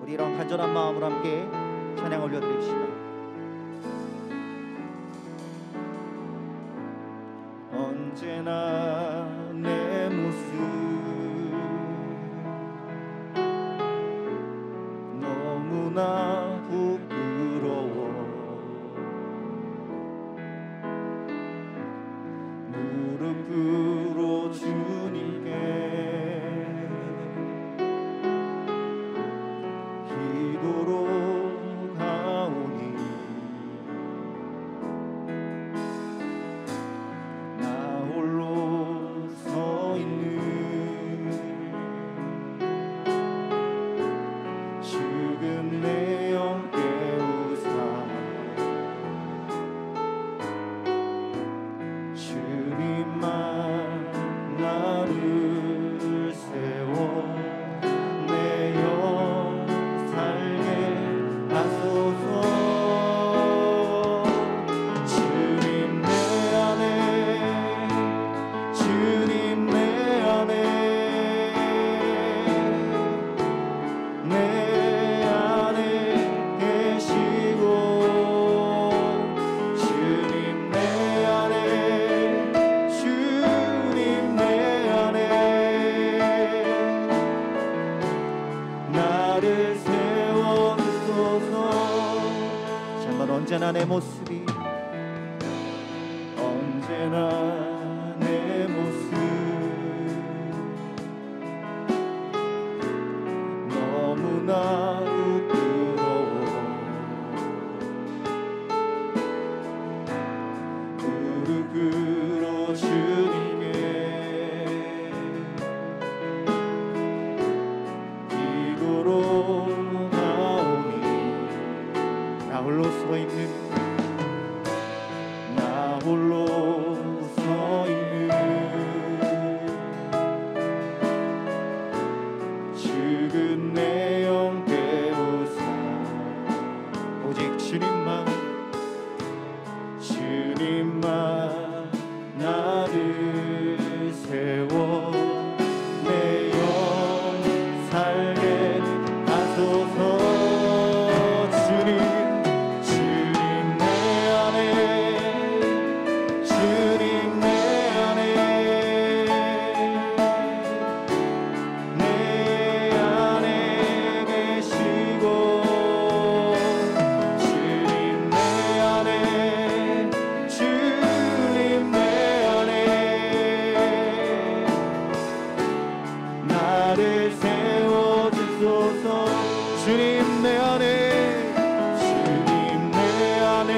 우리 이런 간절한 마음으로 함께 찬양 올려드립시다. 언제나 내 모습 너무나 부끄러워. 무릎 꿇어 주님께 기도로 가오니 나 홀로 서 있는 죽은 내 영 깨우사 주님만 나를 세워 내 영 살게 하소서. 주님 내 안에 주님 내 안에 내 안에 계시고 주님 내 안에 주님 내 안에 나를 세워주소서. 정말 언제나 내 모습이 언제나 내 모습 너무나 부끄러워. 무릎 꿇어 주님께 기도로 나오니 나 홀로 서 있는 나 홀로 서 있는 죽은 내 영 깨우사 오직 주님만 주님만 나를 세워 내 영 살게 하소서. 주님 주님 내 안에 주님 내 안에 내 안에 계시고 주님 내 안에 주님 내 안에 나를 세워주소서. 주님 내 안에 주님 내 안에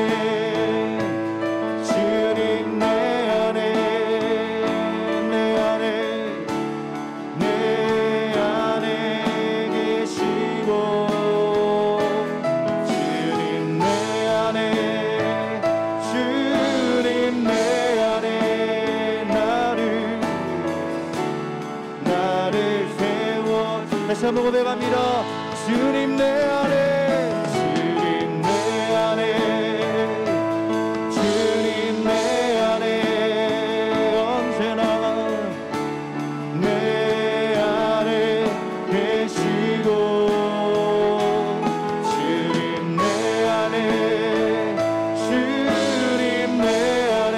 주님 내 안에 내 안에 내 안에 계시고 주님 내 안에 주님 내 안에 나를 세워. 다시 한번 고백합니다. 주님 내 안에 주님 내 안에 주님 내 안에 언제나 내 안에 계시고 주님 내 안에 주님 내 안에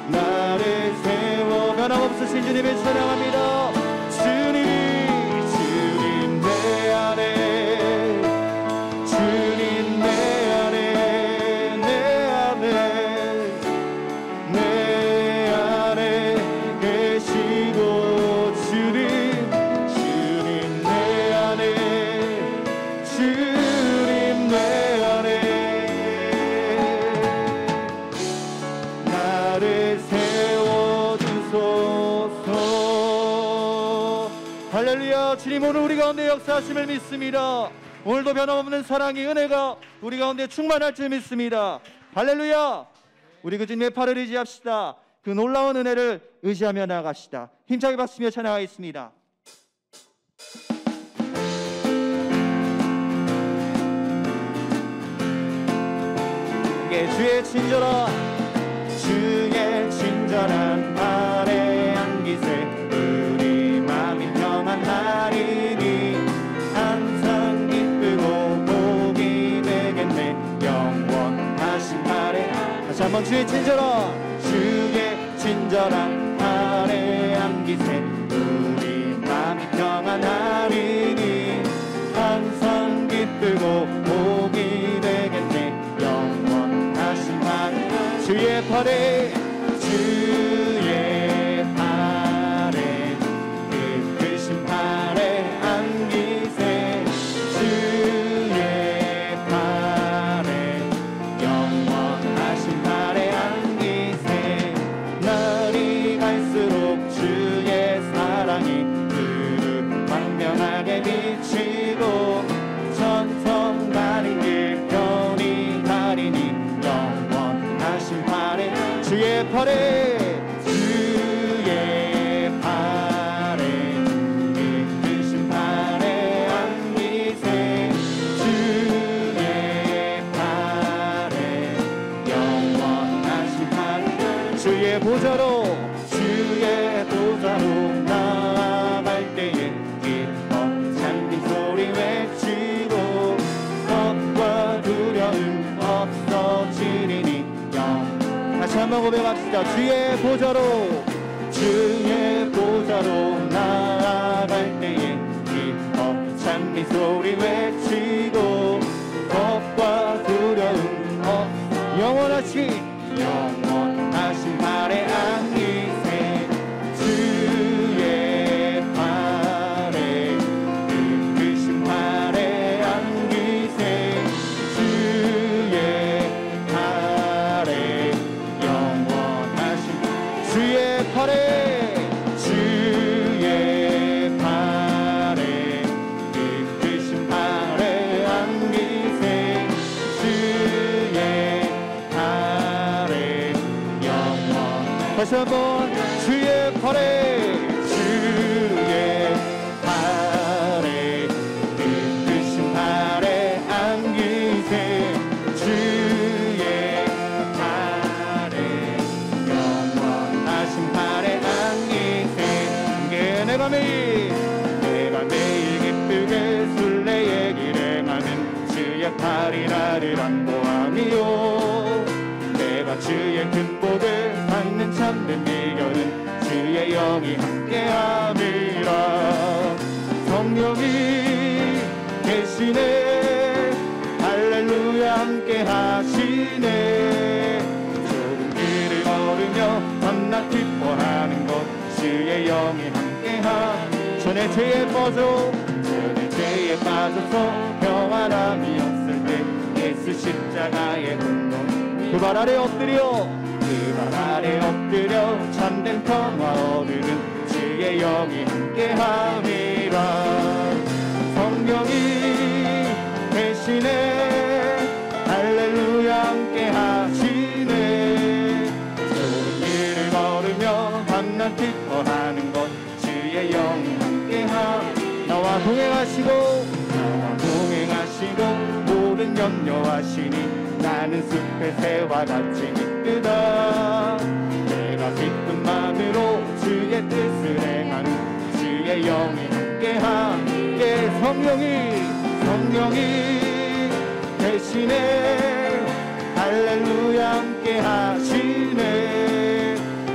나를 세워. 변함없으신 주님을 찬양합니다. 주님 내 안에 주님 내 안에 내 안에 계시고 주님 내 안에 주님 내 안에 나를 세워주소서. 할렐루야. 주님 오늘 우리 가운데 역사하심을 믿습니다. 오늘도 변함없는 사랑의 은혜가 우리 가운데 충만할 줄 믿습니다. 할렐루야. 우리 그 주님의 팔을 의지합시다. 그 놀라운 은혜를 의지하며 나아갑시다. 힘차게 박수며 찬양하겠습니다. 주의 친절한 말에 안기세 우리 마음이 평안하 한번 주의 친절한 아래 안기세 우리 마음이 평안하리니 항상 기쁘고 복이 되겠네 영원하신 하나님 주의 팔에 깊으신 팔에 안기세 주의 팔에 영원하신 팔에 안기세 날이 갈수록 주의 사랑이 그릇 광명하게 비치고 천성 가는 길 편히 가리니 영원하신 팔에 주의 팔에 깊으신 팔에 안기세 주의 팔에 영원하신 팔에 주의 보좌로 나아갈 때에 기뻐 찬미 소리 외치고 겁과 두려움 없어지리니 다시 한번 고백합시다. 주의 보좌로 나아갈 때에 기뻐 찬미 소리 외치고 겁과 두려움 영원하신 팔에 안기세 주의 팔에 깊으신 팔에 안기세 주의 팔에 영원하신 주의 팔에 깊으신 팔에 안기세 주의 팔에 영원 다시 한번 주의 팔에 깊으신 팔에 안기세 주의 팔에 영원하신 팔에 안기세 내가 매일 기쁘게 순례의 길에 가는 주의 팔이 나를 안보하미요 내가 주의 큰 복을 받는 참된 비결은 주의 영이 함께함이라 성령이 계시네 할렐루야 함께하시네 좁은 길을 걸으며 밤낮 기뻐하는 것 주의 영이 함께함 전에 죄에 빠져서 평안함이 없을 때 예수 십자가의 운동 그 발 아래 엎드려 참된 평화 얻으는 주의 영이 함께함이라 성령이 계시네 할렐루야 함께하시네 좋은 길을 걸으며 밤낮 기뻐하는 것 주의 영이 함께함 나와 동행하시고 모든 염려하시니 나는 숲의 새와 같이 기쁘다 내가 기쁜 마음으로 주의 뜻을 행하는 주의 영이 함께 성령이 대신에 할렐루야 함께 하시네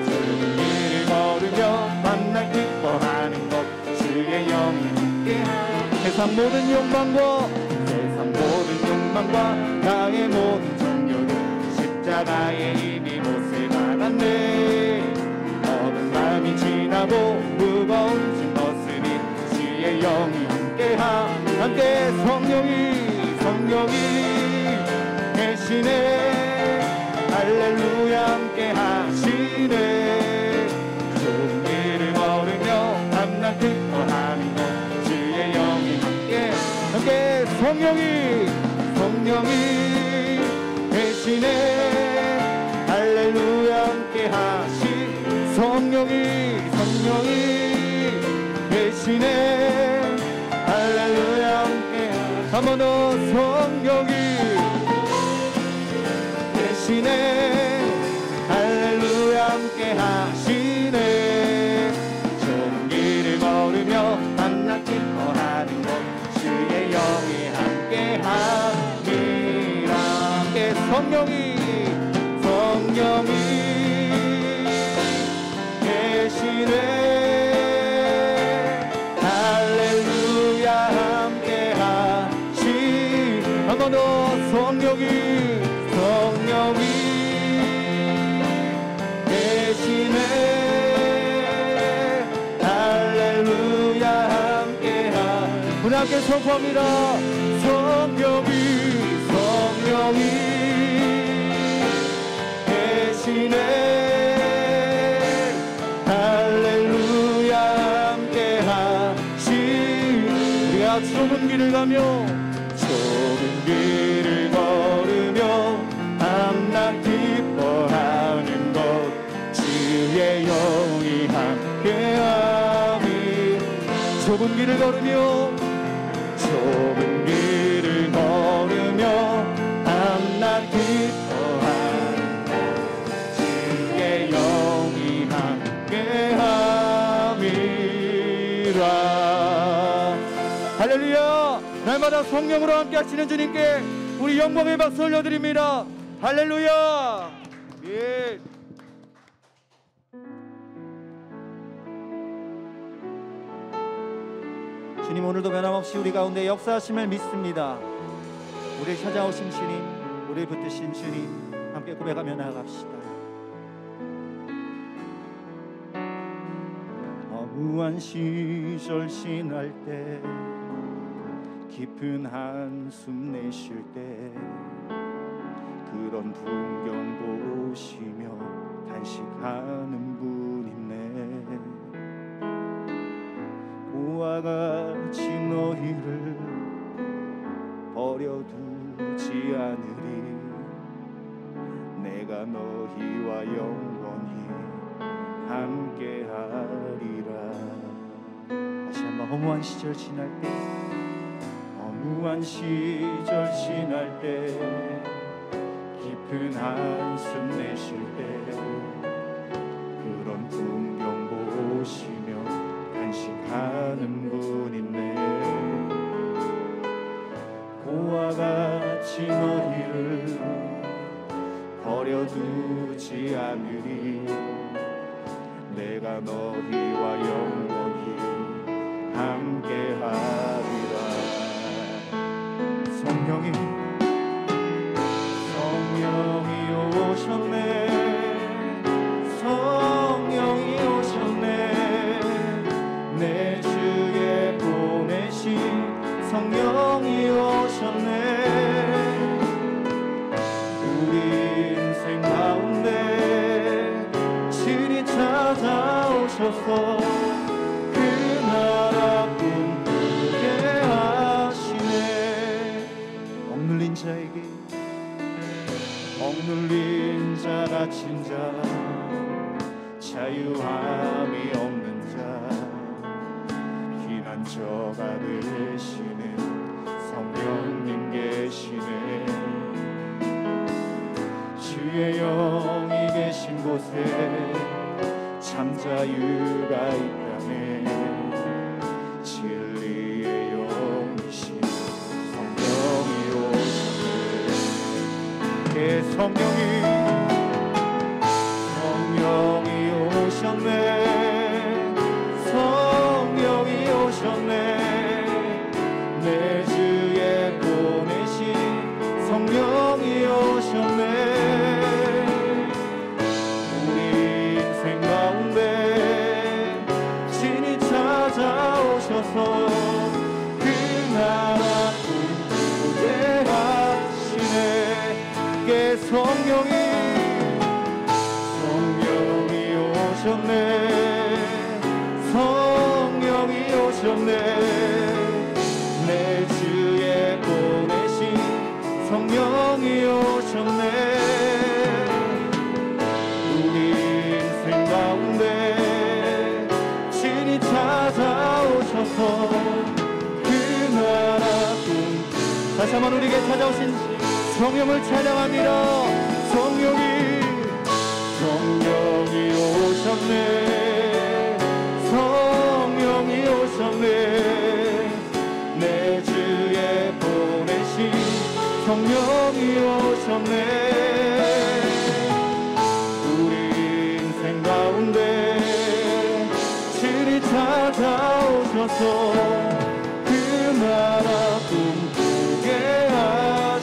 좋은 길을 걸으며 만날 기뻐하는 것 주의 영이 함께 세상 모든 욕망과 나의 모든 정욕은 십자가에 이미 못을 박았네 어두운 밤이 지나고 무거운 짐 벗으니 주의 영이 함께 성령이 계시네 할렐루야 함께 하시네 좋은 길을 걸으며 밤낮 기뻐하는 것 주의 영이 함께 성령이 계시네 할렐루야 함께 성령이 계시네 할렐루야 함께 한 번 더 성령이 계시네 할렐루야 함께 하시네 좋은 길을 걸으며 밤낮 기뻐하는 것 주의 영이 함께 함이라 함께 성령이 번 더 성령이 계시네. 할렐루야 함께하. 우리 함께 선포합니다. 성령이 계시네. 할렐루야 함께하시. 우리가 좁은 길을 가며 걸으며 밤낮 기뻐하는 것 주의 영이 함께하니. 좁은 길을 걸으며 밤낮 기뻐하는 것 주의 영이 함께함이라. 할렐루야. 날마다 성령으로 함께 하시는 주님께 우리 영광의 박수 올려드립니다. 할렐루야. 예. 주님, 오늘도 변함없이 우리 가운데 역사하심을 믿습니다. 우리를 찾아오신 주님, 우리를 붙드신 주님, 함께 고백하며 나아갑시다. 허무한 시절 지날 때, 깊은 한숨 내쉴 때, 그런 풍경 보시며 단식하는 분 있네. 고와 같이 너희를 버려두지 않으리. 내가 너희와 영원히 함께하리라. 다시 한번. 허무한 시절 지날 때, 허무한 시절 지날 때, 깊은 한숨 내쉴 때, 그런 풍경 보시며 단식하는 분 있네. 고와 같이 너희를 버려두지 않으리. 내가 너희와 영원히 함께하리라. 성령이 오셨네. 성령이 오셨네. 내 주에 보내신 성령이 오셨네. 우리 인생 가운데 친히 찾아오셔서 그 나라 꿈꾸게 하시네. 억눌린 자에게, 억눌린 자, 갇힌 자, 자유함이 없는 자, 피난처가 되시는 성령님 계시네. 주의 영이 계신 곳에 참 자유가 있다네. 진리의 영이신 성령이 오셨네. 성령이 오셨네. 성령이 오셨네. 내 주에 보내신 성령이 오셨네. 우리 인생 가운데 친히 찾아오셔서 그 나라 꿈꾸게 하시네. 성령이 오셨네. 성령이 오셨네. 내 주에 보내신 성령이 오셨네. 우리 인생 가운데 친히 찾아오셔서 그 나라 다시 한번 우리에게 찾아오신 성령을 찬양합니다. 성령이 오셨네. 성령이 오셨네. 내 주에 보내신 성령이 오셨네. 우리 인생 가운데 친히 찾아오셔서 그 나라 꿈꾸게 하시네.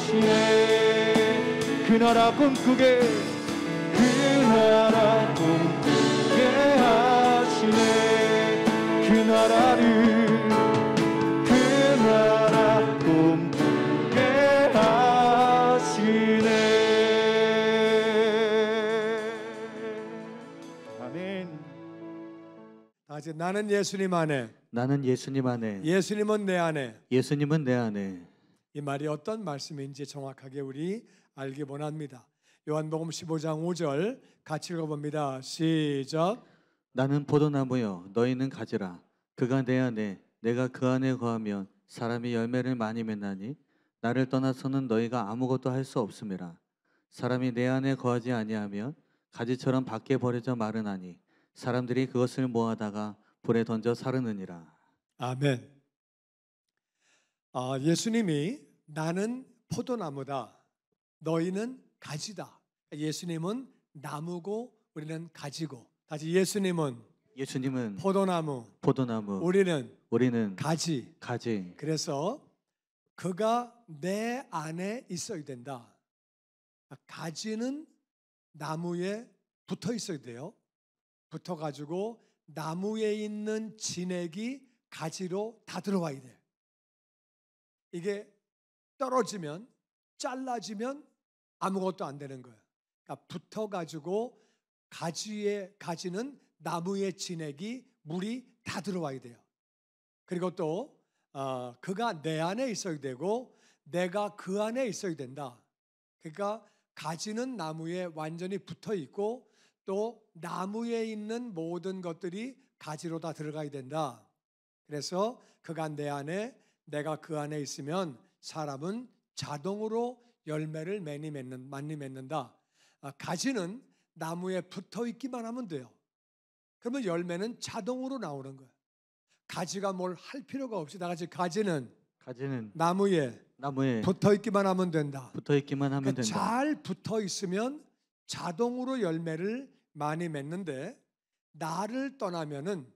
나라 꿈꾸게 그 나라 꿈꾸게 하시네 그 나라를 그 나라 꿈꾸게 하시네 아멘. 다시 나는 예수님 안에 나는 예수님 안에 예수님은 내 안에 예수님은 내 안에 이 말이 어떤 말씀인지 정확하게 우리 알기 원합니다. 요한복음 15장 5절 같이 읽어봅니다. 시작. 나는 포도나무여 너희는 가지라 그가 내 안에 내가 그 안에 거하면 사람이 열매를 많이 맺나니 나를 떠나서는 너희가 아무것도 할 수 없음이라 사람이 내 안에 거하지 아니하면 가지처럼 밖에 버려져 마르나니 사람들이 그것을 모아다가 불에 던져 사르느니라. 아멘. 예수님이 나는 포도나무다 너희는 가지다. 예수님은 나무고 우리는 가지고 다시 예수님은 포도나무 우리는 가지. 그래서 그가 내 안에 있어야 된다. 가지는 나무에 붙어 있어야 돼요. 붙어가지고 나무에 있는 진액이 가지로 다 들어와야 돼요. 이게 떨어지면 잘라지면 아무것도 안 되는 거예요. 그러니까 붙어가지고 가지는 나무의 진액이 물이 다 들어와야 돼요. 그리고 또 그가 내 안에 있어야 되고 내가 그 안에 있어야 된다. 그러니까 가지는 나무에 완전히 붙어 있고 또 나무에 있는 모든 것들이 가지로 다 들어가야 된다. 그래서 그가 내 안에 내가 그 안에 있으면 사람은 자동으로 열매를 많이 맺는다. 가지는 나무에 붙어 있기만 하면 돼요. 그러면 열매는 자동으로 나오는 거예요. 가지가 뭘 할 필요가 없이 다 같이 가지는 나무에 붙어 있기만 하면 된다. 그러니까 잘 붙어 있으면 자동으로 열매를 많이 맺는데 나를 떠나면은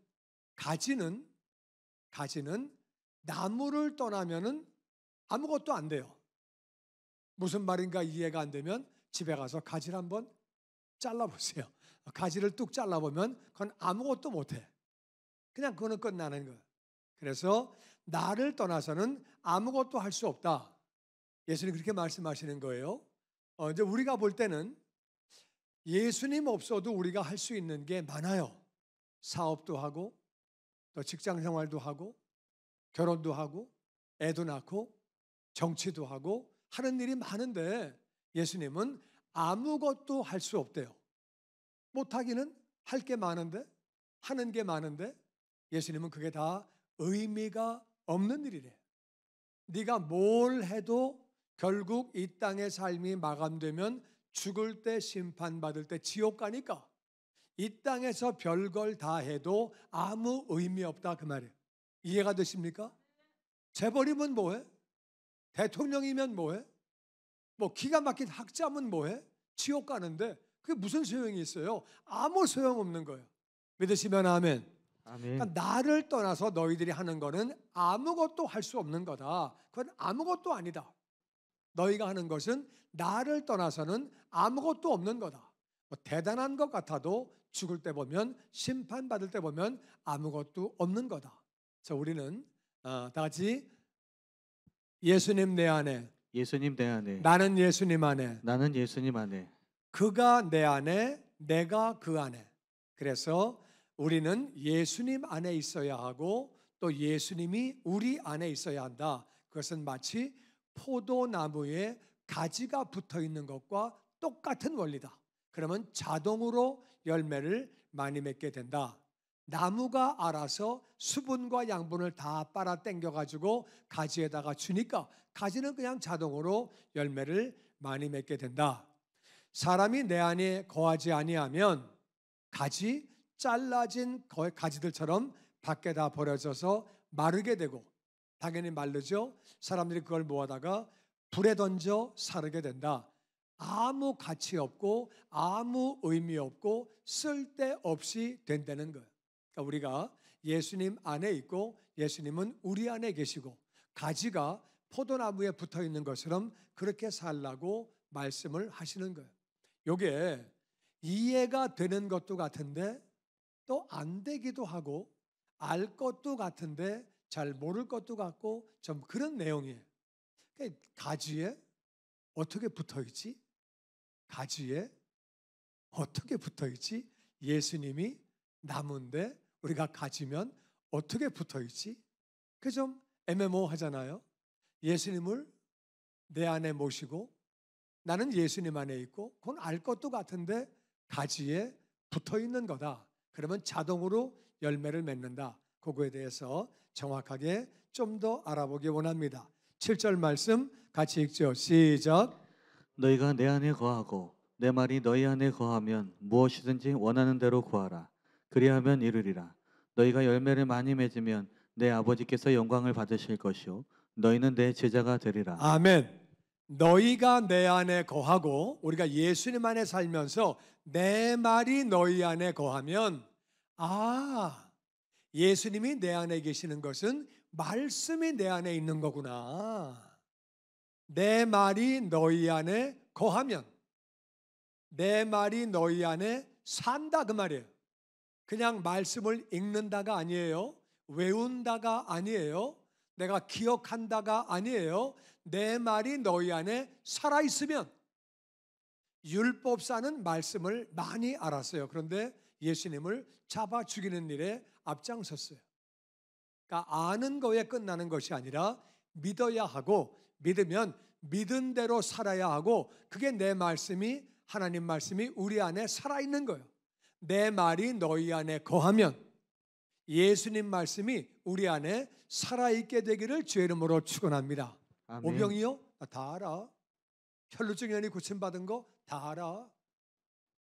가지는 나무를 떠나면은 아무것도 안 돼요. 무슨 말인가 이해가 안 되면 집에 가서 가지를 한번 잘라보세요. 가지를 뚝 잘라보면 그건 아무것도 못해. 그냥 그거는 끝나는 거예요. 그래서 나를 떠나서는 아무것도 할 수 없다. 예수님 그렇게 말씀하시는 거예요. 이제 우리가 볼 때는 예수님 없어도 우리가 할 수 있는 게 많아요. 사업도 하고 또 직장 생활도 하고 결혼도 하고 애도 낳고 정치도 하고 하는 일이 많은데 예수님은 아무것도 할 수 없대요. 못하기는 할 게 많은데 하는 게 많은데 예수님은 그게 다 의미가 없는 일이래. 네가 뭘 해도 결국 이 땅의 삶이 마감되면 죽을 때 심판받을 때 지옥 가니까 이 땅에서 별걸 다 해도 아무 의미 없다 그 말이에요. 이해가 되십니까? 재벌이면 뭐해? 대통령이면 뭐해? 뭐 기가 막힌 학자면 뭐해? 지옥 가는데 그게 무슨 소용이 있어요? 아무 소용없는 거예요. 믿으시면 아멘. 그러니까 나를 떠나서 너희들이 하는 거는 아무것도 할 수 없는 거다. 그건 아무것도 아니다. 너희가 하는 것은 나를 떠나서는 아무것도 없는 거다. 뭐 대단한 것 같아도 죽을 때 보면 심판받을 때 보면 아무것도 없는 거다. 그래서 우리는 다 같이 예수님 내 안에 나는 예수님 안에 그가 내 안에 내가 그 안에. 그래서 우리는 예수님 안에 있어야 하고 또 예수님이 우리 안에 있어야 한다. 그것은 마치 포도나무에 가지가 붙어 있는 것과 똑같은 원리다. 그러면 자동으로 열매를 많이 맺게 된다. 나무가 알아서 수분과 양분을 다 빨아 당겨 가지고 가지에다가 주니까 가지는 그냥 자동으로 열매를 많이 맺게 된다. 사람이 내 안에 거하지 아니하면 가지 잘라진 가지들처럼 밖에다 버려져서 마르게 되고 당연히 마르죠. 사람들이 그걸 모아다가 불에 던져 사르게 된다. 아무 가치 없고 아무 의미 없고 쓸데없이 된다는 거예요. 그러니까 우리가 예수님 안에 있고 예수님은 우리 안에 계시고 가지가 포도나무에 붙어 있는 것처럼 그렇게 살라고 말씀을 하시는 거예요. 요게 이해가 되는 것도 같은데 또 안 되기도 하고 알 것도 같은데 잘 모를 것도 같고 좀 그런 내용이에요. 가지에 어떻게 붙어 있지? 가지에 어떻게 붙어 있지? 예수님이 나무인데 우리가 가지면 어떻게 붙어 있지? 그 좀 애매모호하잖아요. 예수님을 내 안에 모시고 나는 예수님 안에 있고 그건 알 것도 같은데 가지에 붙어 있는 거다. 그러면 자동으로 열매를 맺는다. 그거에 대해서 정확하게 좀 더 알아보기 원합니다. 7절 말씀 같이 읽죠. 시작. 너희가 내 안에 거하고 내 말이 너희 안에 거하면 무엇이든지 원하는 대로 구하라. 그리하면 이루리라. 너희가 열매를 많이 맺으면 내 아버지께서 영광을 받으실 것이요 너희는 내 제자가 되리라. 아멘. 너희가 내 안에 거하고 우리가 예수님 안에 살면서 내 말이 너희 안에 거하면 예수님이 내 안에 계시는 것은 말씀이 내 안에 있는 거구나. 내 말이 너희 안에 거하면 내 말이 너희 안에 산다 그 말이에요. 그냥 말씀을 읽는다가 아니에요. 외운다가 아니에요. 내가 기억한다가 아니에요. 내 말이 너희 안에 살아있으면 율법사는 말씀을 많이 알았어요. 그런데 예수님을 잡아 죽이는 일에 앞장섰어요. 그러니까 아는 거에 끝나는 것이 아니라 믿어야 하고 믿으면 믿은 대로 살아야 하고 그게 내 말씀이 하나님 말씀이 우리 안에 살아있는 거예요. 내 말이 너희 안에 거하면 예수님 말씀이 우리 안에 살아있게 되기를 주의 이름으로 축원합니다. 아멘. 오병이요? 다 알아. 혈루증 연이 고침받은 거 다 알아.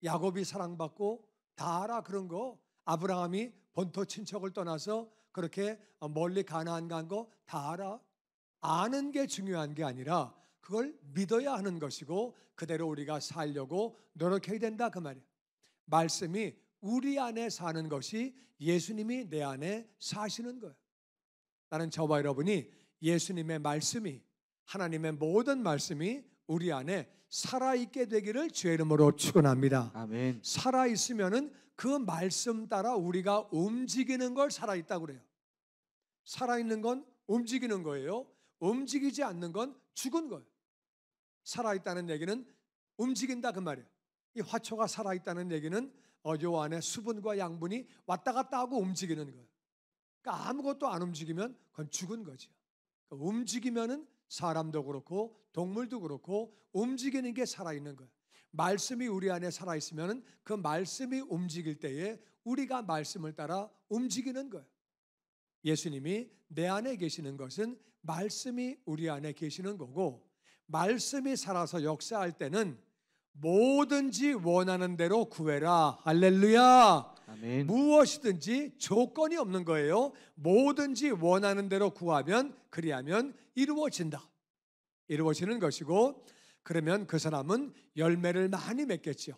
야곱이 사랑받고 다 알아. 그런 거. 아브라함이 본토 친척을 떠나서 그렇게 멀리 가나안 간 거 다 알아. 아는 게 중요한 게 아니라 그걸 믿어야 하는 것이고 그대로 우리가 살려고 노력해야 된다 그 말이에요. 말씀이 우리 안에 사는 것이 예수님이 내 안에 사시는 거예요. 나는 저와 여러분이 예수님의 말씀이 하나님의 모든 말씀이 우리 안에 살아있게 되기를 주의 이름으로 축원합니다. 아멘. 살아있으면은 그 말씀 따라 우리가 움직이는 걸 살아있다고 그래요. 살아있는 건 움직이는 거예요. 움직이지 않는 건 죽은 거예요. 살아있다는 얘기는 움직인다 그 말이에요. 이 화초가 살아있다는 얘기는 요 안에 수분과 양분이 왔다 갔다 하고 움직이는 거예요. 그러니까 아무것도 안 움직이면 그건 죽은 거죠. 그러니까 움직이면은 사람도 그렇고 동물도 그렇고 움직이는 게 살아있는 거예요. 말씀이 우리 안에 살아있으면 그 말씀이 움직일 때에 우리가 말씀을 따라 움직이는 거예요. 예수님이 내 안에 계시는 것은 말씀이 우리 안에 계시는 거고 말씀이 살아서 역사할 때는 뭐든지 원하는 대로 구해라. 할렐루야. 아멘. 무엇이든지 조건이 없는 거예요. 뭐든지 원하는 대로 구하면 그리하면 이루어진다. 이루어지는 것이고 그러면 그 사람은 열매를 많이 맺겠죠.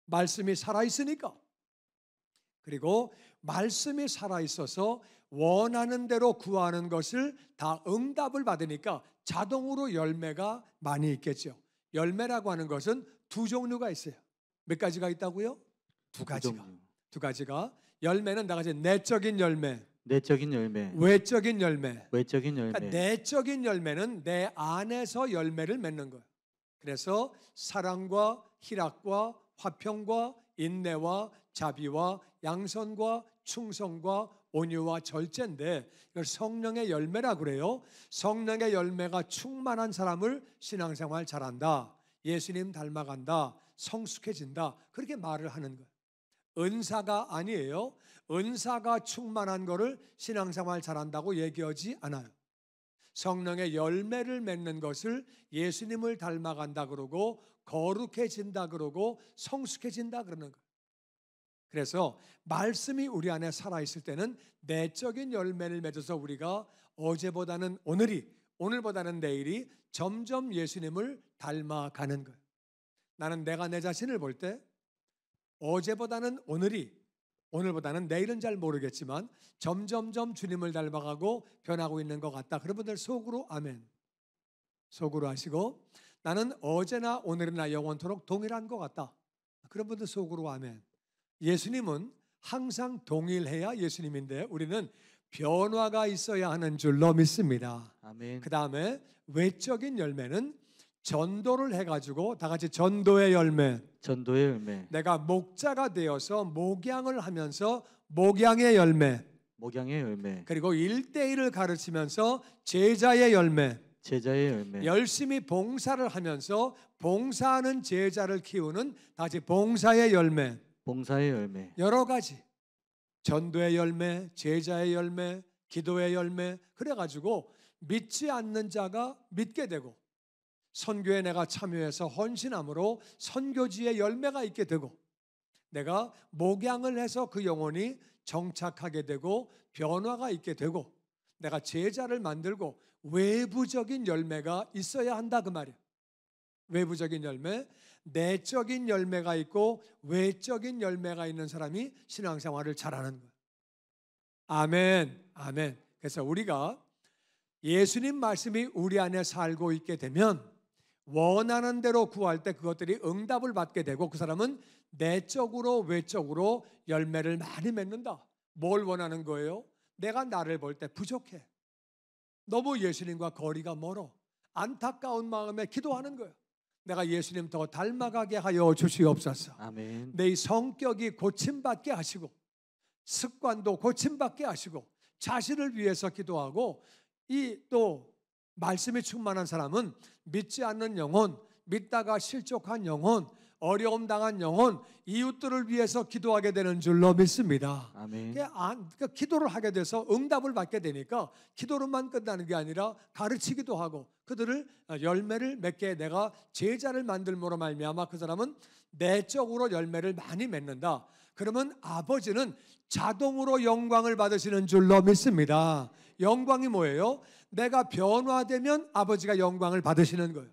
말씀이 살아있으니까. 그리고 말씀이 살아있어서 원하는 대로 구하는 것을 다 응답을 받으니까 자동으로 열매가 많이 있겠죠. 열매라고 하는 것은 두 종류가 있어요. 몇 가지가 있다고요? 두 가지가. 두 가지가. 열매는 다 같이 내적인 열매, 내적인 열매, 외적인 열매. 외적인 열매. 그러니까 내적인 열매는 내 안에서 열매를 맺는 거예요. 그래서 사랑과 희락과 화평과 인내와 자비와 양선과 충성과 온유와 절제인데 이걸 성령의 열매라고 그래요. 성령의 열매가 충만한 사람을 신앙생활 잘한다, 예수님 닮아간다, 성숙해진다 그렇게 말을 하는 거예요. 은사가 아니에요. 은사가 충만한 거를 신앙생활 잘한다고 얘기하지 않아요. 성령의 열매를 맺는 것을 예수님을 닮아간다 그러고 거룩해진다 그러고 성숙해진다 그러는 거예요. 그래서 말씀이 우리 안에 살아있을 때는 내적인 열매를 맺어서 우리가 어제보다는 오늘보다는 내일이 점점 예수님을 닮아가는 거예요. 나는 내가 내 자신을 볼 때 어제보다는 오늘보다는 내일은 잘 모르겠지만 점점점 주님을 닮아가고 변하고 있는 것 같다. 그런 분들 속으로 아멘. 속으로 하시고 나는 어제나 오늘이나 영원토록 동일한 것 같다. 그런 분들 속으로 아멘. 예수님은 항상 동일해야 예수님인데 우리는 변화가 있어야 하는 줄로 믿습니다. 아멘. 그 다음에 외적인 열매는 전도를 해가지고 다 같이 전도의 열매. 전도의 열매, 내가 목자가 되어서 목양을 하면서 목양의 열매. 목양의 열매, 그리고 1대1을 가르치면서 제자의 열매. 제자의 열매, 열심히 봉사를 하면서 봉사하는 제자를 키우는 다시 봉사의 열매. 봉사의 열매, 여러 가지 전도의 열매, 제자의 열매, 기도의 열매. 그래가지고 믿지 않는 자가 믿게 되고 선교에 내가 참여해서 헌신함으로 선교지의 열매가 있게 되고 내가 목양을 해서 그 영혼이 정착하게 되고 변화가 있게 되고 내가 제자를 만들고 외부적인 열매가 있어야 한다 그 말이에요. 외부적인 열매, 내적인 열매가 있고 외적인 열매가 있는 사람이 신앙생활을 잘하는 거예요. 아멘, 아멘. 그래서 우리가 예수님 말씀이 우리 안에 살고 있게 되면 원하는 대로 구할 때 그것들이 응답을 받게 되고 그 사람은 내적으로 외적으로 열매를 많이 맺는다. 뭘 원하는 거예요? 내가 나를 볼 때 부족해. 너무 예수님과 거리가 멀어. 안타까운 마음에 기도하는 거예요. 내가 예수님 더 닮아가게 하여 주시옵소서. 아멘. 내 성격이 고침받게 하시고 습관도 고침받게 하시고 자신을 위해서 기도하고 이 또 말씀이 충만한 사람은 믿지 않는 영혼, 믿다가 실족한 영혼, 어려움 당한 영혼, 이웃들을 위해서 기도하게 되는 줄로 믿습니다. 아멘. 그러니까 기도를 하게 돼서 응답을 받게 되니까 기도로만 끝나는 게 아니라 가르치기도 하고 그들을 열매를 맺게 내가 제자를 만들므로 말미암아 그 사람은 내적으로 열매를 많이 맺는다. 그러면 아버지는 자동으로 영광을 받으시는 줄로 믿습니다. 영광이 뭐예요? 내가 변화되면 아버지가 영광을 받으시는 거예요.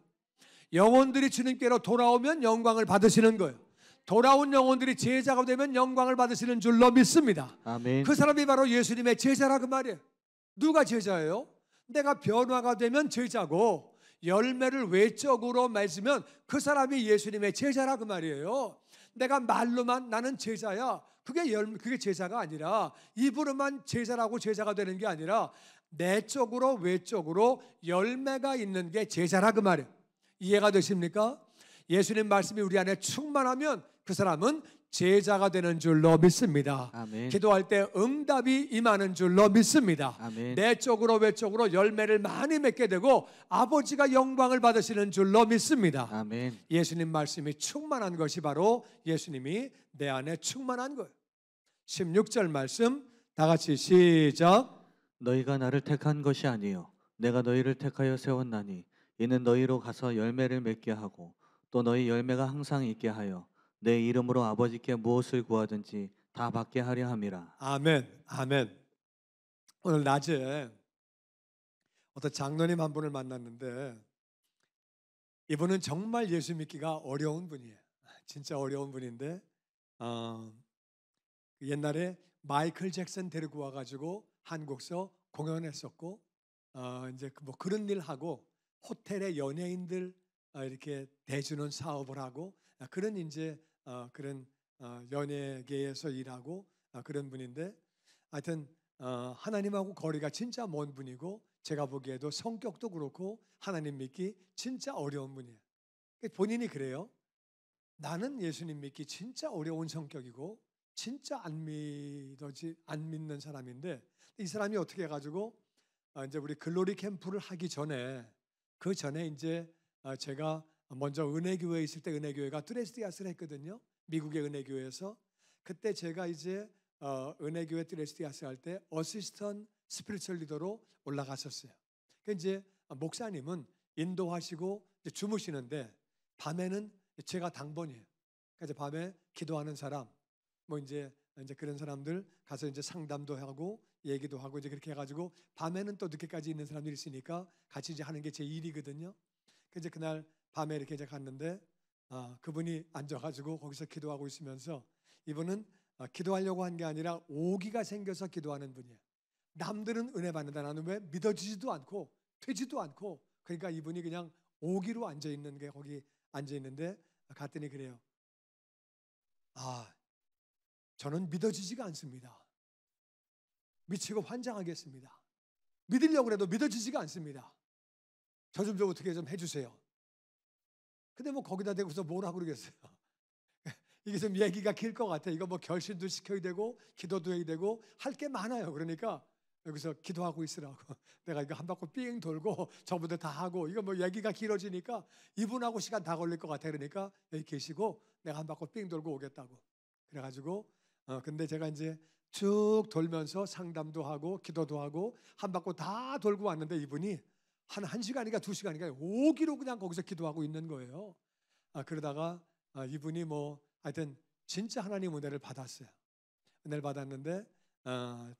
영혼들이 주님께로 돌아오면 영광을 받으시는 거예요. 돌아온 영혼들이 제자가 되면 영광을 받으시는 줄로 믿습니다. 아멘. 그 사람이 바로 예수님의 제자라 그 말이에요. 누가 제자예요? 내가 변화가 되면 제자고 열매를 외적으로 맺으면 그 사람이 예수님의 제자라 그 말이에요. 내가 말로만 나는 제자야. 그게 제자가 아니라 입으로만 제자라고 제자가 되는 게 아니라 내적으로 외적으로 열매가 있는 게 제자라 그 말이에요. 이해가 되십니까? 예수님 말씀이 우리 안에 충만하면 그 사람은 제자가 되는 줄로 믿습니다. 아멘. 기도할 때 응답이 임하는 줄로 믿습니다. 아멘. 내적으로 외적으로 열매를 많이 맺게 되고 아버지가 영광을 받으시는 줄로 믿습니다. 아멘. 예수님 말씀이 충만한 것이 바로 예수님이 내 안에 충만한 거예요. 16절 말씀 다 같이 시작. 너희가 나를 택한 것이 아니요 내가 너희를 택하여 세웠나니 이는 너희로 가서 열매를 맺게 하고 또 너희 열매가 항상 있게 하여 내 이름으로 아버지께 무엇을 구하든지 다 받게 하려 함이라. 아멘, 아멘. 오늘 낮에 어떤 장로님 한 분을 만났는데 이분은 정말 예수 믿기가 어려운 분이에요. 진짜 어려운 분인데 옛날에 마이클 잭슨 데리고 와가지고 한국서 공연했었고 이제 뭐 그런 일 하고 호텔에 연예인들 이렇게 대주는 사업을 하고 그런 이제 그런 연예계에서 일하고 그런 분인데 하여튼 하나님하고 거리가 진짜 먼 분이고 제가 보기에도 성격도 그렇고 하나님 믿기 진짜 어려운 분이에요. 본인이 그래요. 나는 예수님 믿기 진짜 어려운 성격이고 진짜 안 믿는 사람인데 이 사람이 어떻게 해가지고 이제 우리 글로리 캠프를 하기 전에 그 전에 이제 제가 먼저 은혜교회에 있을 때 은혜교회가 트레스티아스를 했거든요. 미국의 은혜교회에서 그때 제가 이제 은혜교회 트레스티아스 할 때 어시스턴트 스피리추얼 리더로 올라갔었어요. 그 이제 목사님은 인도하시고 이제 주무시는데 밤에는 제가 당번이에요. 그래서 밤에 기도하는 사람 뭐 이제 그런 사람들 가서 이제 상담도 하고 얘기도 하고 이제 그렇게 해가지고 밤에는 또 늦게까지 있는 사람들이 있으니까 같이 이제 하는 게 제 일이거든요. 그래서 그날 밤에 이렇게 이제 갔는데 그분이 앉아가지고 거기서 기도하고 있으면서 이분은 기도하려고 한 게 아니라 오기가 생겨서 기도하는 분이에요. 남들은 은혜 받는다. 나는 왜 믿어지지도 않고 되지도 않고 그러니까 이분이 그냥 오기로 앉아 있는 게 거기 앉아 있는데 갔더니 그래요. 저는 믿어지지가 않습니다. 미치고 환장하겠습니다. 믿으려고 해도 믿어지지가 않습니다. 저 좀 어떻게 좀 해주세요. 근데 뭐 거기다 대고서 뭐라 그러겠어요. 이게 좀 얘기가 길 것 같아. 이거 뭐 결심도 시켜야 되고 기도도 해야 되고 할 게 많아요. 그러니까 여기서 기도하고 있으라고. 내가 이거 한 바퀴 삥 돌고 저분들 다 하고 이거 뭐 얘기가 길어지니까 이분하고 시간 다 걸릴 것 같아. 그러니까 여기 계시고 내가 한 바퀴 삥 돌고 오겠다고. 그래가지고 근데 제가 이제 쭉 돌면서 상담도 하고 기도도 하고 한 바퀴 다 돌고 왔는데 이분이 한 1시간인가 2시간인가 오기로 그냥 거기서 기도하고 있는 거예요. 그러다가 이분이 뭐 하여튼 진짜 하나님 은혜를 받았어요. 은혜를 받았는데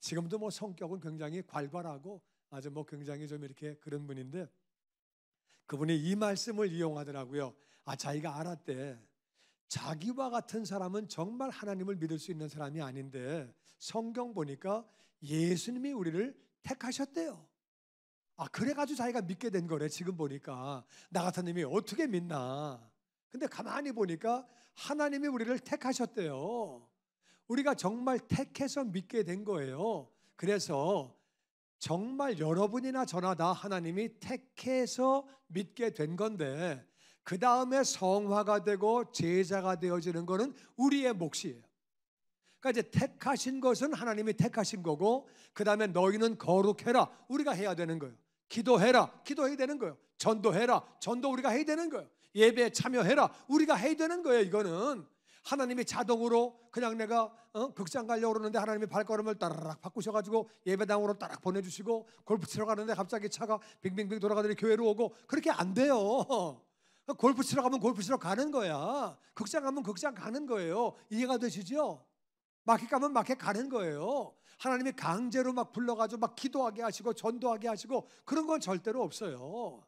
지금도 뭐 성격은 굉장히 괄괄하고 아주 뭐 굉장히 좀 이렇게 그런 분인데 그분이 이 말씀을 이용하더라고요. 자기가 알았대. 자기와 같은 사람은 정말 하나님을 믿을 수 있는 사람이 아닌데 성경 보니까 예수님이 우리를 택하셨대요. 그래가지고 자기가 믿게 된 거래. 지금 보니까 나 같은 놈이 어떻게 믿나. 근데 가만히 보니까 하나님이 우리를 택하셨대요. 우리가 정말 택해서 믿게 된 거예요. 그래서 정말 여러분이나 저나 다 하나님이 택해서 믿게 된 건데 그 다음에 성화가 되고 제자가 되어지는 거는 우리의 몫이에요. 그러니까 이제 택하신 것은 하나님이 택하신 거고 그 다음에 너희는 거룩해라. 우리가 해야 되는 거예요. 기도해라. 기도해야 되는 거예요. 전도해라. 전도 우리가 해야 되는 거예요. 예배에 참여해라. 우리가 해야 되는 거예요. 이거는 하나님이 자동으로 그냥 내가 극장 가려고 그러는데 하나님이 발걸음을 따라락 바꾸셔가지고 예배당으로 따락 보내주시고 골프 치러 가는데 갑자기 차가 빙빙빙 돌아가더니 교회로 오고 그렇게 안 돼요. 골프 치러 가면 골프 치러 가는 거야. 극장 가면 극장 가는 거예요. 이해가 되시죠? 마켓 가면 마켓 가는 거예요. 하나님이 강제로 막 불러가지고 막 기도하게 하시고 전도하게 하시고 그런 건 절대로 없어요.